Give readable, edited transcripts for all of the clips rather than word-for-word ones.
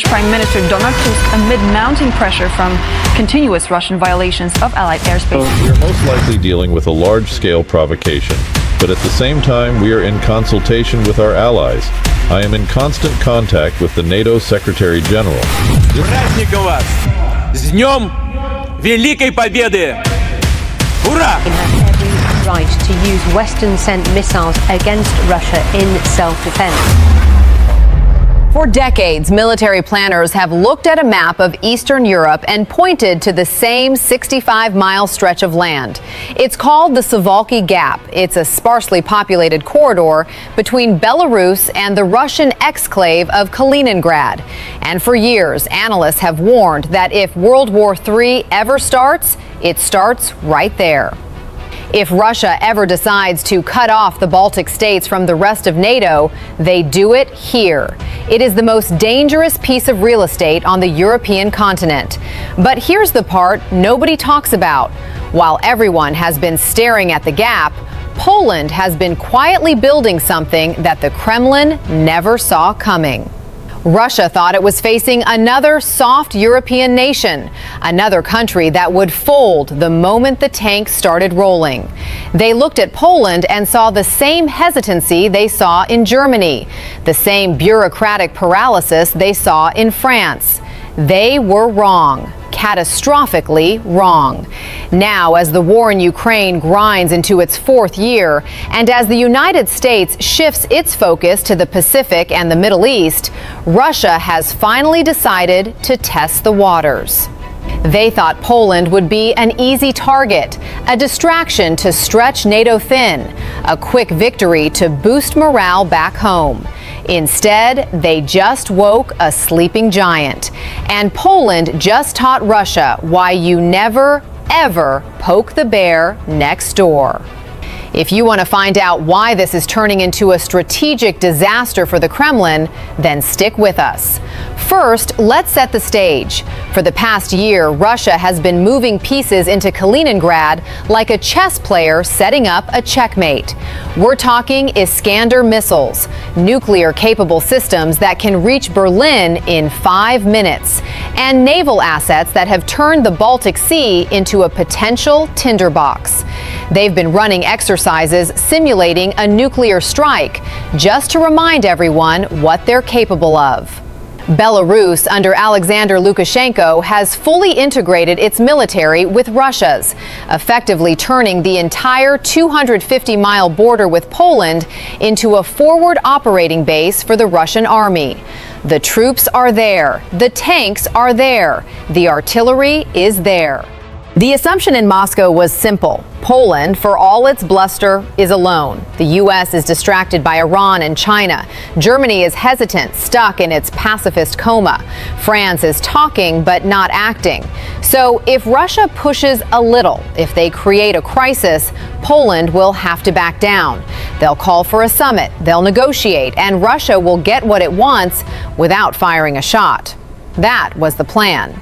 Prime Minister Donald Tusk amid mounting pressure from continuous Russian violations of Allied airspace. We are most likely dealing with a large-scale provocation, but at the same time we are in consultation with our allies. I am in constant contact with the NATO Secretary General. Праздником вас! С Днем Великой Победы! Ура! Right to use Western-sent missiles against Russia in self-defense. For decades, military planners have looked at a map of Eastern Europe and pointed to the same 65-mile stretch of land. It's called the Suwalki Gap. It's a sparsely populated corridor between Belarus and the Russian exclave of Kaliningrad. And for years, analysts have warned that if World War III ever starts, it starts right there. If Russia ever decides to cut off the Baltic states from the rest of NATO, they do it here. It is the most dangerous piece of real estate on the European continent. But here's the part nobody talks about. While everyone has been staring at the gap, Poland has been quietly building something that the Kremlin never saw coming. Russia thought it was facing another soft European nation, another country that would fold the moment the tanks started rolling. They looked at Poland and saw the same hesitancy they saw in Germany, the same bureaucratic paralysis they saw in France. They were wrong. Catastrophically wrong. Now, as the war in Ukraine grinds into its fourth year, and as the United States shifts its focus to the Pacific and the Middle East, Russia has finally decided to test the waters. They thought Poland would be an easy target, a distraction to stretch NATO thin, a quick victory to boost morale back home. Instead, they just woke a sleeping giant. And Poland just taught Russia why you never, ever poke the bear next door. If you want to find out why this is turning into a strategic disaster for the Kremlin, then stick with us. First, let's set the stage. For the past year, Russia has been moving pieces into Kaliningrad like a chess player setting up a checkmate. We're talking Iskander missiles, nuclear-capable systems that can reach Berlin in 5 minutes, and naval assets that have turned the Baltic Sea into a potential tinderbox. They've been running exercises simulating a nuclear strike, just to remind everyone what they're capable of. Belarus, under Alexander Lukashenko, has fully integrated its military with Russia's, effectively turning the entire 250-mile border with Poland into a forward operating base for the Russian army. The troops are there. The tanks are there. The artillery is there. The assumption in Moscow was simple. Poland, for all its bluster, is alone. The U.S. is distracted by Iran and China. Germany is hesitant, stuck in its pacifist coma. France is talking but not acting. So if Russia pushes a little, if they create a crisis, Poland will have to back down. They'll call for a summit, they'll negotiate, and Russia will get what it wants without firing a shot. That was the plan.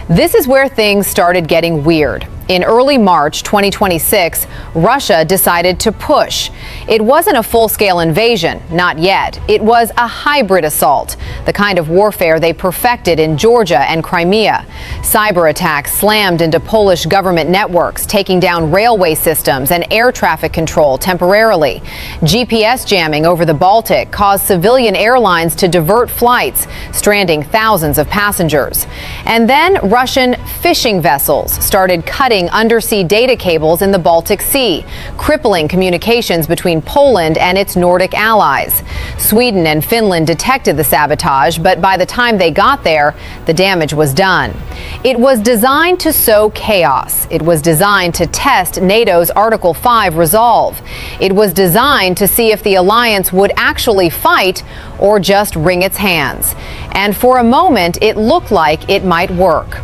This is where things started getting weird. In early March 2026, Russia decided to push. It wasn't a full-scale invasion, not yet. It was a hybrid assault, the kind of warfare they perfected in Georgia and Crimea. Cyber attacks slammed into Polish government networks, taking down railway systems and air traffic control temporarily. GPS jamming over the Baltic caused civilian airlines to divert flights, stranding thousands of passengers. And then Russian fishing vessels started cutting undersea data cables in the Baltic Sea, crippling communications between Poland and its Nordic allies. Sweden and Finland detected the sabotage, but by the time they got there, the damage was done. It was designed to sow chaos. It was designed to test NATO's Article 5 resolve. It was designed to see if the alliance would actually fight or just wring its hands. And for a moment, it looked like it might work.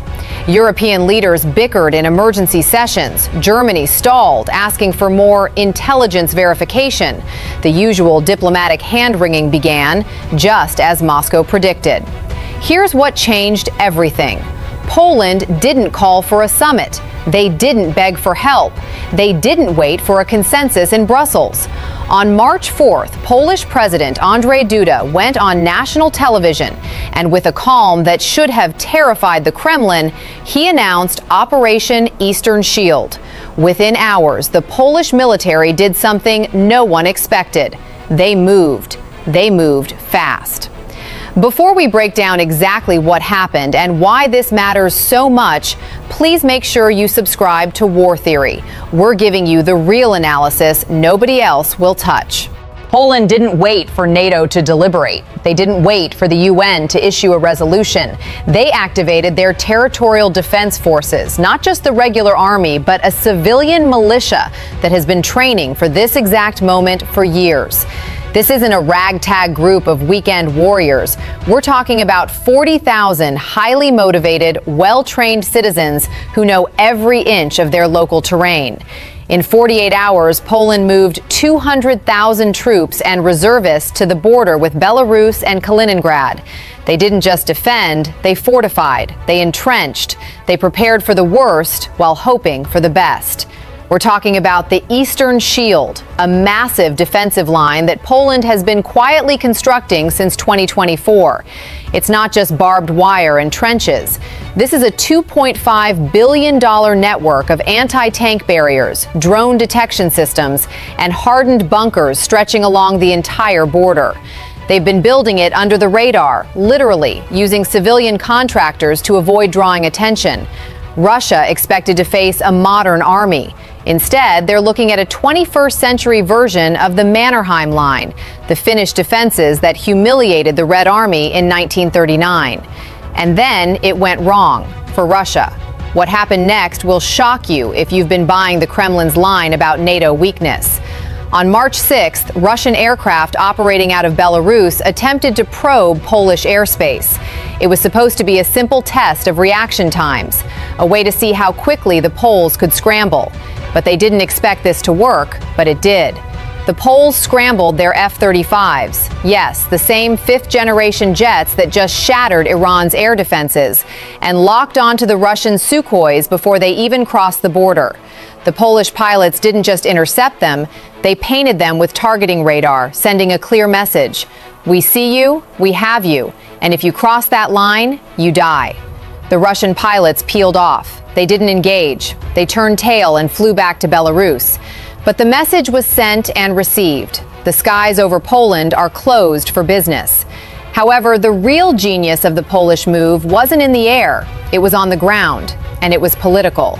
European leaders bickered in emergency sessions. Germany stalled, asking for more intelligence verification. The usual diplomatic hand-wringing began, just as Moscow predicted. Here's what changed everything. Poland didn't call for a summit. They didn't beg for help. They didn't wait for a consensus in Brussels. On March 4th, Polish President Andrzej Duda went on national television, and with a calm that should have terrified the Kremlin, he announced Operation Eastern Shield. Within hours, the Polish military did something no one expected. They moved. They moved fast. Before we break down exactly what happened and why this matters so much, please make sure you subscribe to War Theory. We're giving you the real analysis nobody else will touch. Poland didn't wait for NATO to deliberate. They didn't wait for the UN to issue a resolution. They activated their territorial defense forces, not just the regular army, but a civilian militia that has been training for this exact moment for years. This isn't a ragtag group of weekend warriors. We're talking about 40,000 highly motivated, well-trained citizens who know every inch of their local terrain. In 48 hours, Poland moved 200,000 troops and reservists to the border with Belarus and Kaliningrad. They didn't just defend, they fortified, they entrenched, they prepared for the worst while hoping for the best. We're talking about the Eastern Shield, a massive defensive line that Poland has been quietly constructing since 2024. It's not just barbed wire and trenches. This is a $2.5 billion network of anti-tank barriers, drone detection systems, and hardened bunkers stretching along the entire border. They've been building it under the radar, literally, using civilian contractors to avoid drawing attention. Russia expected to face a modern army. Instead, they're looking at a 21st century version of the Mannerheim Line, the Finnish defenses that humiliated the Red Army in 1939. And then it went wrong for Russia. What happened next will shock you if you've been buying the Kremlin's line about NATO weakness. On March 6th, Russian aircraft operating out of Belarus attempted to probe Polish airspace. It was supposed to be a simple test of reaction times, a way to see how quickly the Poles could scramble. But they didn't expect this to work, but it did. The Poles scrambled their F-35s. Yes, the same fifth-generation jets that just shattered Iran's air defenses, and locked onto the Russian Sukhois before they even crossed the border. The Polish pilots didn't just intercept them, they painted them with targeting radar, sending a clear message. We see you, we have you, and if you cross that line, you die. The Russian pilots peeled off. They didn't engage. They turned tail and flew back to Belarus. But the message was sent and received. The skies over Poland are closed for business. However, the real genius of the Polish move wasn't in the air. It was on the ground, and it was political.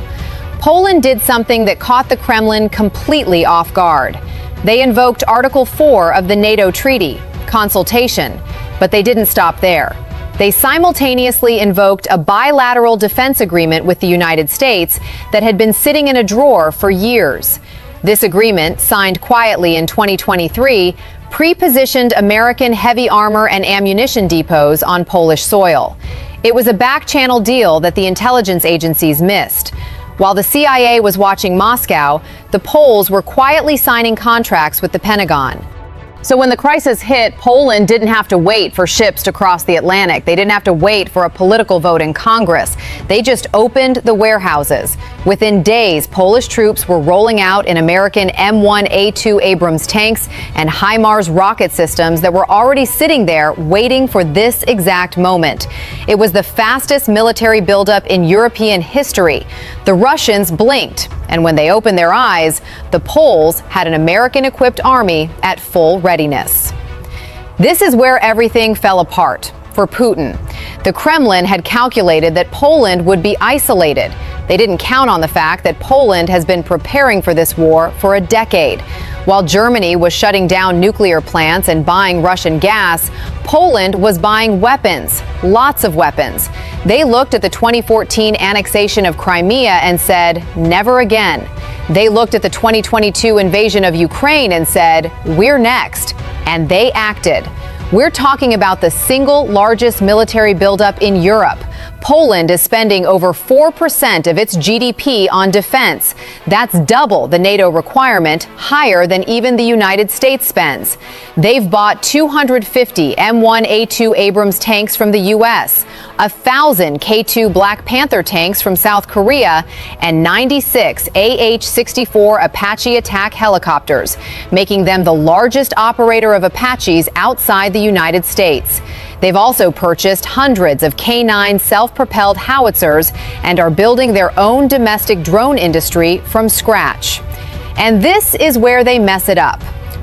Poland did something that caught the Kremlin completely off guard. They invoked Article 4 of the NATO treaty, consultation, but they didn't stop there. They simultaneously invoked a bilateral defense agreement with the United States that had been sitting in a drawer for years. This agreement, signed quietly in 2023, pre-positioned American heavy armor and ammunition depots on Polish soil. It was a back-channel deal that the intelligence agencies missed. While the CIA was watching Moscow, the Poles were quietly signing contracts with the Pentagon. So when the crisis hit, Poland didn't have to wait for ships to cross the Atlantic. They didn't have to wait for a political vote in Congress. They just opened the warehouses. Within days, Polish troops were rolling out in American M1A2 Abrams tanks and HIMARS rocket systems that were already sitting there waiting for this exact moment. It was the fastest military buildup in European history. The Russians blinked, and when they opened their eyes, the Poles had an American-equipped army at full readiness. This is where everything fell apart for Putin. The Kremlin had calculated that Poland would be isolated. They didn't count on the fact that Poland has been preparing for this war for a decade. While Germany was shutting down nuclear plants and buying Russian gas, Poland was buying weapons, lots of weapons. They looked at the 2014 annexation of Crimea and said, never again. They looked at the 2022 invasion of Ukraine and said, we're next. And they acted. We're talking about the single largest military buildup in Europe. Poland is spending over 4% of its GDP on defense. That's double the NATO requirement, higher than even the United States spends. They've bought 250 M1A2 Abrams tanks from the U.S., 1,000 K-2 Black Panther tanks from South Korea, and 96 AH-64 Apache attack helicopters, making them the largest operator of Apaches outside the United States. They've also purchased hundreds of K-9 self-propelled howitzers and are building their own domestic drone industry from scratch. And this is where they mess it up.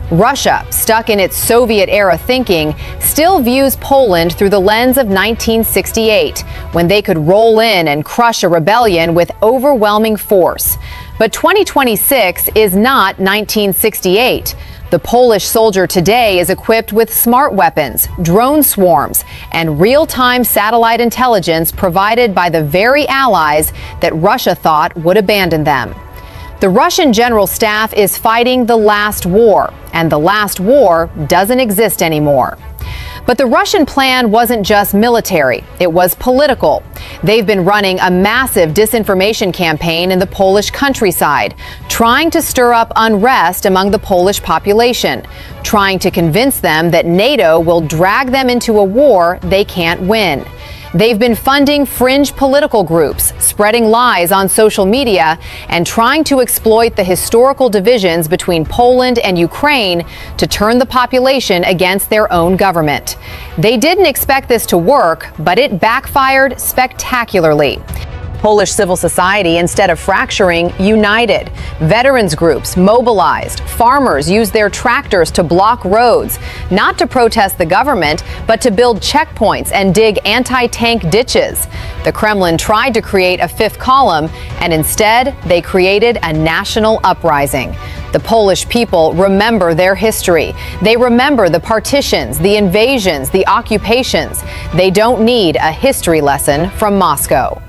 Russia, stuck in its Soviet-era thinking, still views Poland through the lens of 1968, when they could roll in and crush a rebellion with overwhelming force. But 2026 is not 1968. The Polish soldier today is equipped with smart weapons, drone swarms, and real-time satellite intelligence provided by the very allies that Russia thought would abandon them. The Russian general staff is fighting the last war, and the last war doesn't exist anymore. But the Russian plan wasn't just military, it was political. They've been running a massive disinformation campaign in the Polish countryside, trying to stir up unrest among the Polish population, trying to convince them that NATO will drag them into a war they can't win. They've been funding fringe political groups, spreading lies on social media, and trying to exploit the historical divisions between Poland and Ukraine to turn the population against their own government. They didn't expect this to work, but it backfired spectacularly. Polish civil society, instead of fracturing, united. Veterans groups mobilized. Farmers used their tractors to block roads, not to protest the government, but to build checkpoints and dig anti-tank ditches. The Kremlin tried to create a fifth column, and instead they created a national uprising. The Polish people remember their history. They remember the partitions, the invasions, the occupations. They don't need a history lesson from Moscow.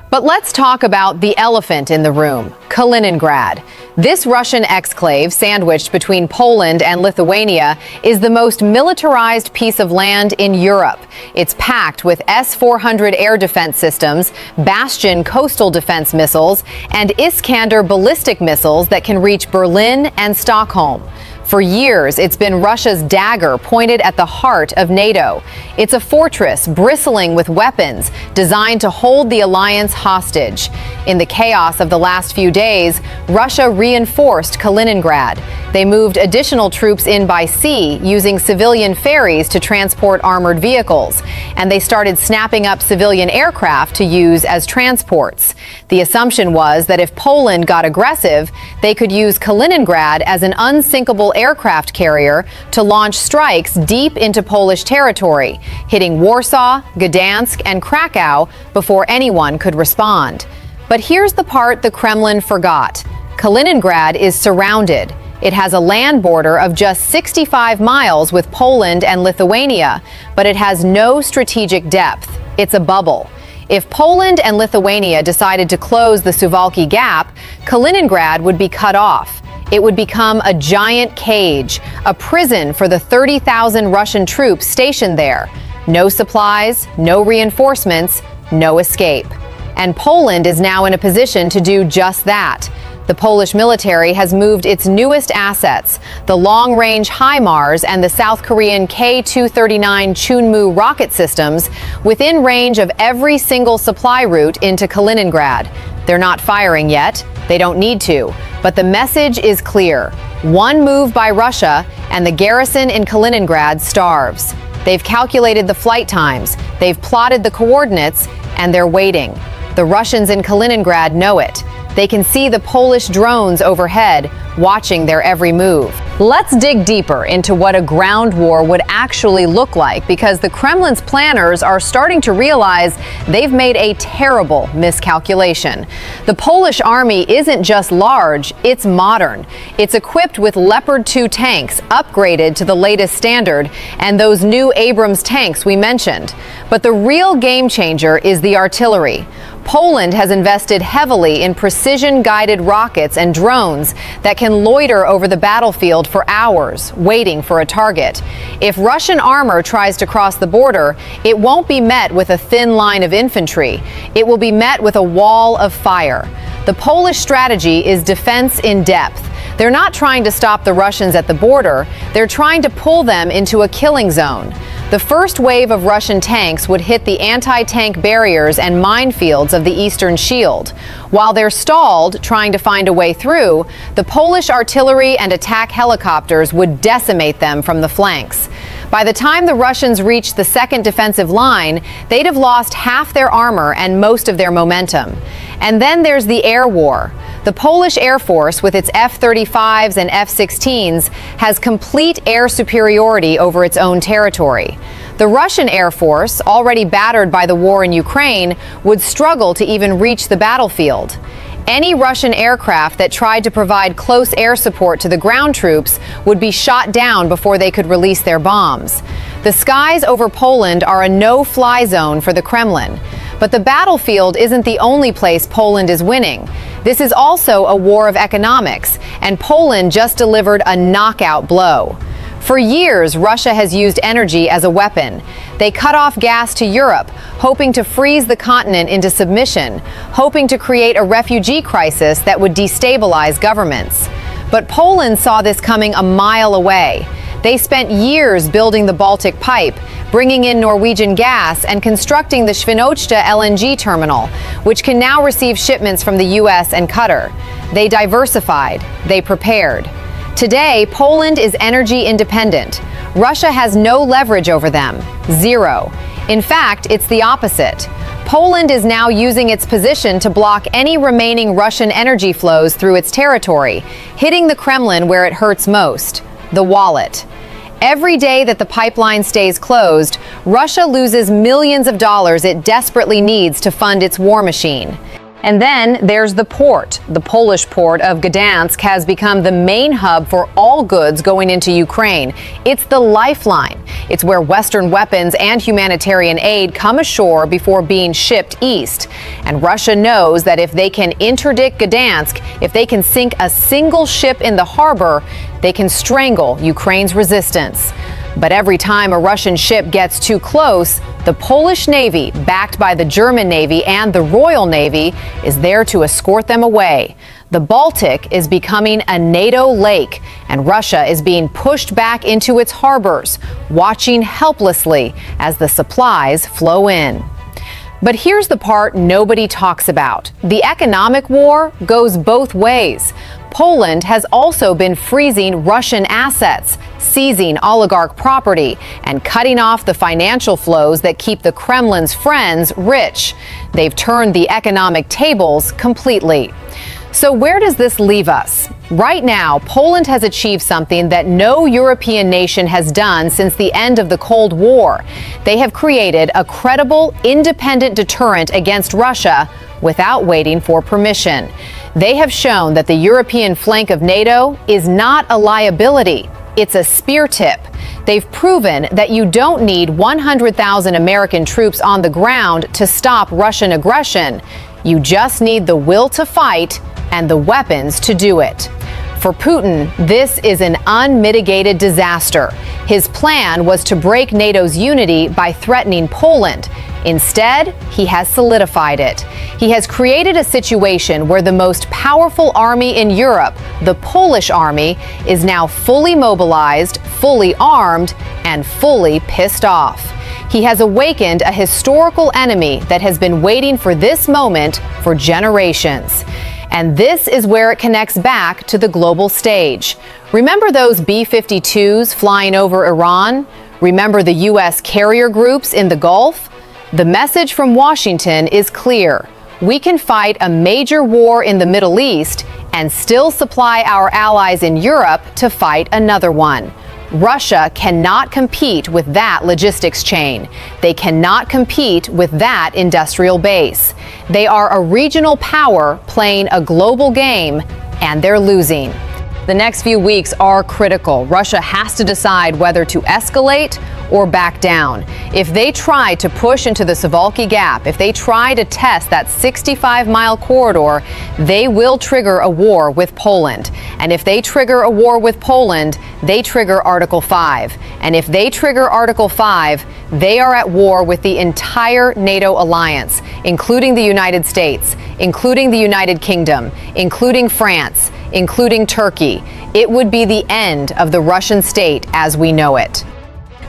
But let's talk about the elephant in the room, Kaliningrad. This Russian exclave, sandwiched between Poland and Lithuania, is the most militarized piece of land in Europe. It's packed with S-400 air defense systems, Bastion coastal defense missiles, and Iskander ballistic missiles that can reach Berlin and Stockholm. For years, it's been Russia's dagger pointed at the heart of NATO. It's a fortress bristling with weapons designed to hold the alliance hostage. In the chaos of the last few days, Russia reinforced Kaliningrad. They moved additional troops in by sea using civilian ferries to transport armored vehicles, and they started snapping up civilian aircraft to use as transports. The assumption was that if Poland got aggressive, they could use Kaliningrad as an unsinkable aircraft carrier to launch strikes deep into Polish territory, hitting Warsaw, Gdansk, and Krakow before anyone could respond. But here's the part the Kremlin forgot. Kaliningrad is surrounded. It has a land border of just 65 miles with Poland and Lithuania, but it has no strategic depth. It's a bubble. If Poland and Lithuania decided to close the Suwalki Gap, Kaliningrad would be cut off. It would become a giant cage, a prison for the 30,000 Russian troops stationed there. No supplies, no reinforcements, no escape. And Poland is now in a position to do just that. The Polish military has moved its newest assets, the long-range HIMARS and the South Korean K-239 Chunmoo rocket systems, within range of every single supply route into Kaliningrad. They're not firing yet. They don't need to. But the message is clear. One move by Russia, and the garrison in Kaliningrad starves. They've calculated the flight times, they've plotted the coordinates, and they're waiting. The Russians in Kaliningrad know it. They can see the Polish drones overhead, watching their every move. Let's dig deeper into what a ground war would actually look like, because the Kremlin's planners are starting to realize they've made a terrible miscalculation. The Polish army isn't just large, it's modern. It's equipped with Leopard 2 tanks, upgraded to the latest standard, and those new Abrams tanks we mentioned. But the real game changer is the artillery. Poland has invested heavily in precision-guided rockets and drones that can loiter over the battlefield for hours, waiting for a target. If Russian armor tries to cross the border, it won't be met with a thin line of infantry. It will be met with a wall of fire. The Polish strategy is defense in depth. They're not trying to stop the Russians at the border. They're trying to pull them into a killing zone. The first wave of Russian tanks would hit the anti-tank barriers and minefields of the Eastern Shield. While they're stalled, trying to find a way through, the Polish artillery and attack helicopters would decimate them from the flanks. By the time the Russians reached the second defensive line, they'd have lost half their armor and most of their momentum. And then there's the air war. The Polish Air Force, with its F-35s and F-16s, has complete air superiority over its own territory. The Russian Air Force, already battered by the war in Ukraine, would struggle to even reach the battlefield. Any Russian aircraft that tried to provide close air support to the ground troops would be shot down before they could release their bombs. The skies over Poland are a no-fly zone for the Kremlin. But the battlefield isn't the only place Poland is winning. This is also a war of economics, and Poland just delivered a knockout blow. For years, Russia has used energy as a weapon. They cut off gas to Europe, hoping to freeze the continent into submission, hoping to create a refugee crisis that would destabilize governments. But Poland saw this coming a mile away. They spent years building the Baltic pipe, bringing in Norwegian gas, and constructing the Świnoujście LNG terminal, which can now receive shipments from the U.S. and Qatar. They diversified. They prepared. Today, Poland is energy independent. Russia has no leverage over them. Zero. In fact, it's the opposite. Poland is now using its position to block any remaining Russian energy flows through its territory, hitting the Kremlin where it hurts most, the wallet. Every day that the pipeline stays closed, Russia loses millions of dollars it desperately needs to fund its war machine. And then there's the port. The Polish port of Gdansk has become the main hub for all goods going into Ukraine. It's the lifeline. It's where Western weapons and humanitarian aid come ashore before being shipped east. And Russia knows that if they can interdict Gdansk, if they can sink a single ship in the harbor, they can strangle Ukraine's resistance. But every time a Russian ship gets too close, the Polish Navy, backed by the German Navy and the Royal Navy, is there to escort them away. The Baltic is becoming a NATO lake, and Russia is being pushed back into its harbors, watching helplessly as the supplies flow in. But here's the part nobody talks about. The economic war goes both ways. Poland has also been freezing Russian assets, seizing oligarch property, and cutting off the financial flows that keep the Kremlin's friends rich. They've turned the economic tables completely. So where does this leave us? Right now, Poland has achieved something that no European nation has done since the end of the Cold War. They have created a credible, independent deterrent against Russia without waiting for permission. They have shown that the European flank of NATO is not a liability. It's a spear tip. They've proven that you don't need 100,000 American troops on the ground to stop Russian aggression. You just need the will to fight and the weapons to do it. For Putin, this is an unmitigated disaster. His plan was to break NATO's unity by threatening Poland. Instead, he has solidified it. He has created a situation where the most powerful army in Europe, the Polish army, is now fully mobilized, fully armed, and fully pissed off. He has awakened a historical enemy that has been waiting for this moment for generations. And this is where it connects back to the global stage. Remember those B-52s flying over Iran? Remember the U.S. carrier groups in the Gulf? The message from Washington is clear. We can fight a major war in the Middle East and still supply our allies in Europe to fight another one. Russia cannot compete with that logistics chain. They cannot compete with that industrial base. They are a regional power playing a global game, and they're losing. The next few weeks are critical. Russia has to decide whether to escalate or back down. If they try to push into the Suwalki Gap, if they try to test that 65-mile corridor, they will trigger a war with Poland. And if they trigger a war with Poland, they trigger Article 5. And if they trigger Article 5, they are at war with the entire NATO alliance, including the United States, including the United Kingdom, including France, including Turkey. It would be the end of the Russian state as we know it.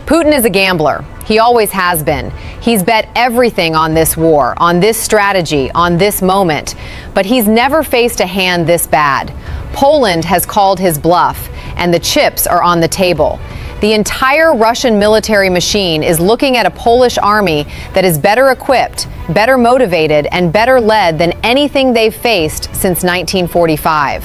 Putin is a gambler. He always has been. He's bet everything on this war, on this strategy, on this moment. But he's never faced a hand this bad. Poland has called his bluff, and the chips are on the table. The entire Russian military machine is looking at a Polish army that is better equipped, better motivated, and better led than anything they've faced since 1945.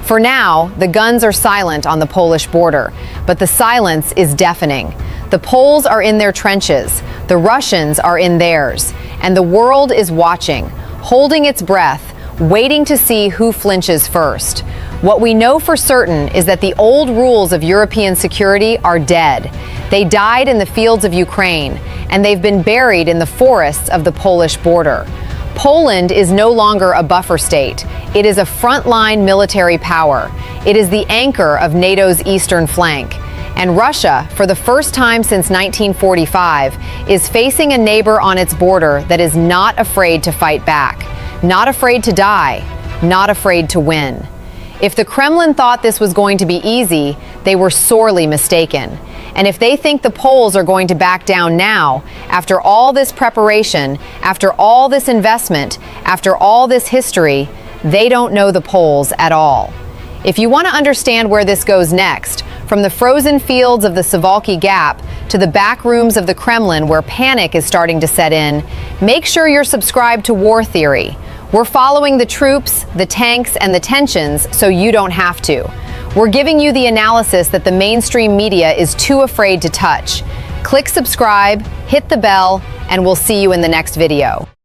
For now, the guns are silent on the Polish border, but the silence is deafening. The Poles are in their trenches, the Russians are in theirs, and the world is watching, holding its breath, waiting to see who flinches first. What we know for certain is that the old rules of European security are dead. They died in the fields of Ukraine, and they've been buried in the forests of the Polish border. Poland is no longer a buffer state. It is a frontline military power. It is the anchor of NATO's eastern flank. And Russia, for the first time since 1945, is facing a neighbor on its border that is not afraid to fight back, not afraid to die, not afraid to win. If the Kremlin thought this was going to be easy, they were sorely mistaken. And if they think the Poles are going to back down now, after all this preparation, after all this investment, after all this history, they don't know the Poles at all. If you want to understand where this goes next, from the frozen fields of the Suwalki Gap to the back rooms of the Kremlin where panic is starting to set in, make sure you're subscribed to War Theory. We're following the troops, the tanks, and the tensions so you don't have to. We're giving you the analysis that the mainstream media is too afraid to touch. Click subscribe, hit the bell, and we'll see you in the next video.